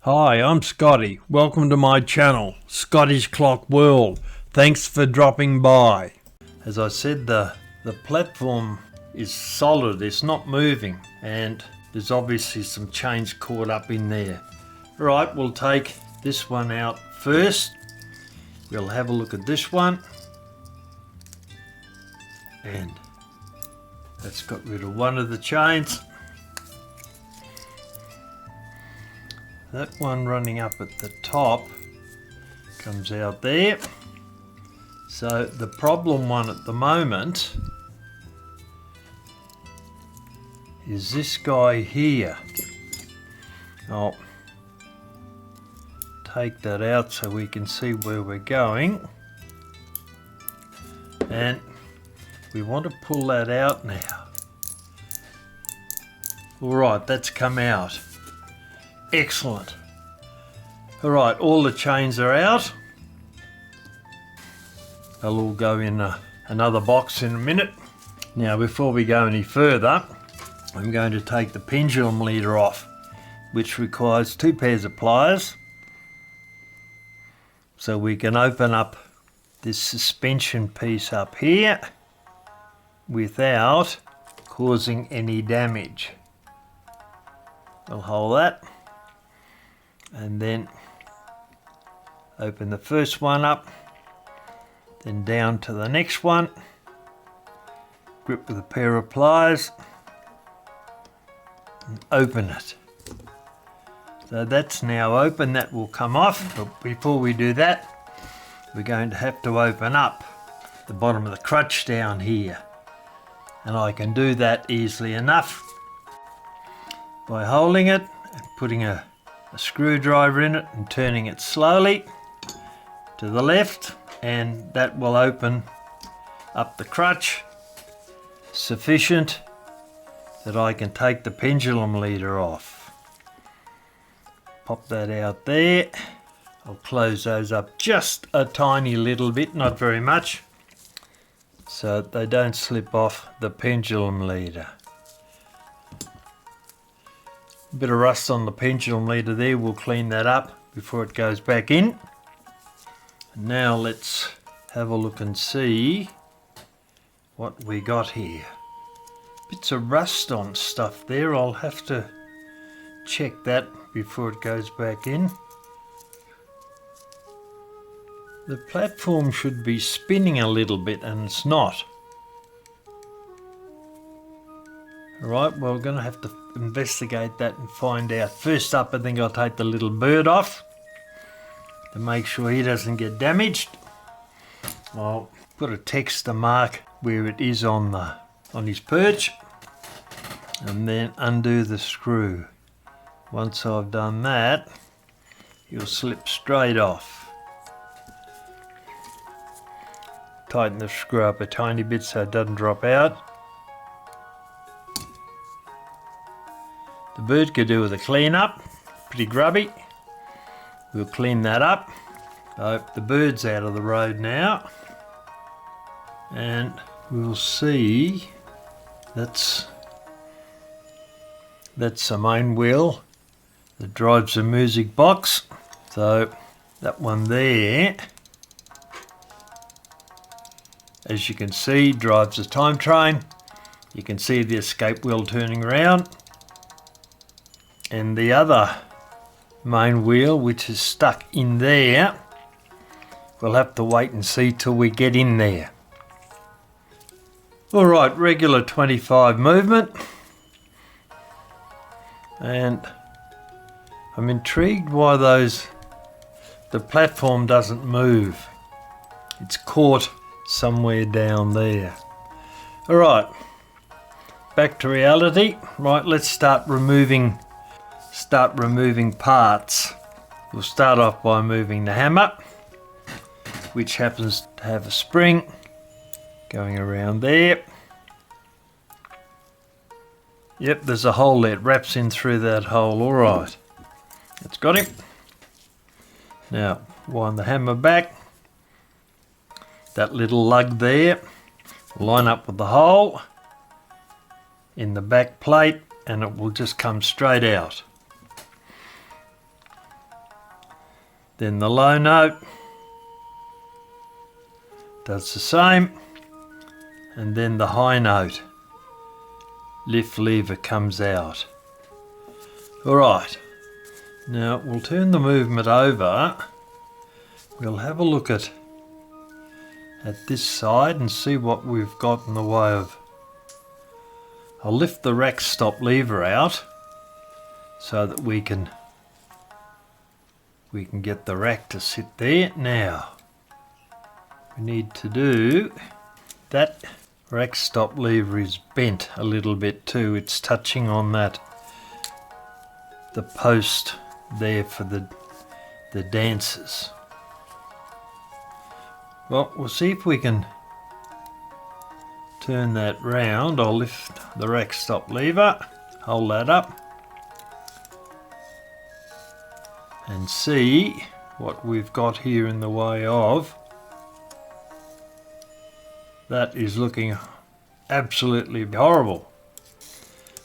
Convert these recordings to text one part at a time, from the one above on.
Hi, I'm Scotty. Welcome to my channel, Scotty's Clock World. Thanks for dropping by. As I said, the platform is solid, it's not moving, and there's obviously some chains caught up in there. Right, we'll take this one out first. We'll have a look at this one. And that's got rid of one of the chains. That one running up at the top comes out there. So the problem one at the moment is this guy here. I'll take that out so we can see where we're going. And we want to pull that out now. Alright, that's come out. Excellent. Alright, all the chains are out. They'll all go in another box in a minute. Now, before we go any further, I'm going to take the pendulum leader off, which requires 2 pairs of pliers, so we can open up this suspension piece up here without causing any damage. I'll hold that. And then open the first one up, then down to the next one, grip with a pair of pliers and open it. So that's now open, that will come off, but before we do that, we're going to have to open up the bottom of the crutch down here, and I can do that easily enough by holding it and putting a screwdriver in it and turning it slowly to the left, and that will open up the crutch sufficient that I can take the pendulum leader off. Pop that out there. I'll close those up just a tiny little bit, not very much, so they don't slip off the pendulum leader. A bit of rust on the pendulum leader there, we'll clean that up before it goes back in. Now let's have a look and see what we got here. Bits of rust on stuff there, I'll have to check that before it goes back in. The platform should be spinning a little bit and it's not. Alright, well, we're going to have to investigate that and find out. First up, I think I'll take the little bird off to make sure he doesn't get damaged. I'll put a text to mark where it is on his perch, and then undo the screw. Once I've done that, he'll slip straight off. Tighten the screw up a tiny bit so it doesn't drop out. The bird could do with a clean up, pretty grubby. We'll clean that up. So the bird's out of the road now, and we'll see that's the main wheel that drives the music box. So that one there, as you can see, drives the time train. You can see the escape wheel turning around. And the other main wheel, which is stuck in there, we'll have to wait and see till we get in there. Alright, regular 25 movement. And I'm intrigued why the platform doesn't move. It's caught somewhere down there. Alright, back to reality. Right, let's start removing parts. We'll start off by moving the hammer, which happens to have a spring going around there. Yep, there's a hole there. It wraps in through that hole. Alright, that's got him. Now, wind the hammer back. That little lug there will line up with the hole in the back plate, and it will just come straight out. Then the low note does the same, and then the high note lift lever comes out. Alright, now we'll turn the movement over. We'll have a look at this side and see what we've got in the way of. I'll lift the rack stop lever out so that we can get the rack to sit there. Now we need to do that. Rack stop lever is bent a little bit too. It's touching on the post there for the dancers. Well, we'll see if we can turn that round. I'll lift the rack stop lever, hold that up, and see what we've got here in the way of. That is looking absolutely horrible.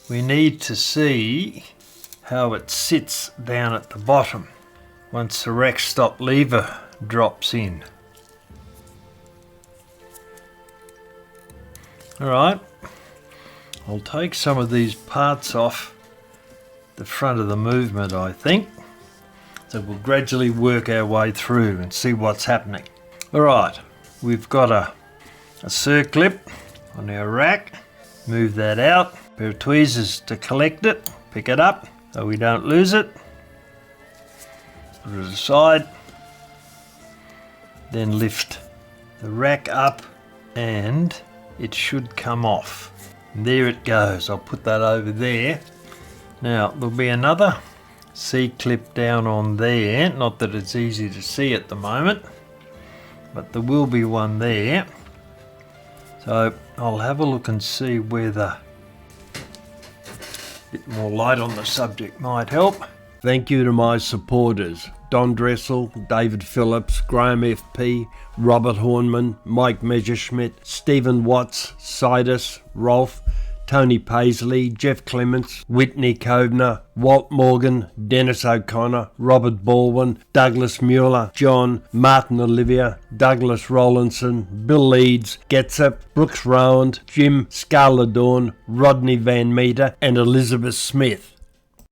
We need to see how it sits down at the bottom once the rack stop lever drops in. Alright, I'll take some of these parts off the front of the movement, I think. So we'll gradually work our way through and see what's happening. Alright, we've got a circlip on our rack. Move that out. A pair of tweezers to collect it. Pick it up so we don't lose it. Put it aside. Then lift the rack up and it should come off. And there it goes. I'll put that over there. Now there'll be another C-clip down on there. Not that it's easy to see at the moment, but there will be one there. So I'll have a look and see whether a bit more light on the subject might help. Thank you to my supporters: Don Dressel, David Phillips, Graham FP, Robert Hornman, Mike Messerschmidt, Stephen Watts, Sidus, Rolf, Tony Paisley, Jeff Clements, Whitney Kovner, Walt Morgan, Dennis O'Connor, Robert Baldwin, Douglas Mueller, John, Martin Olivia, Douglas Rollinson, Bill Leeds, Getsup, Brooks Rowand, Jim Scarladorn, Rodney Van Meter and Elizabeth Smith.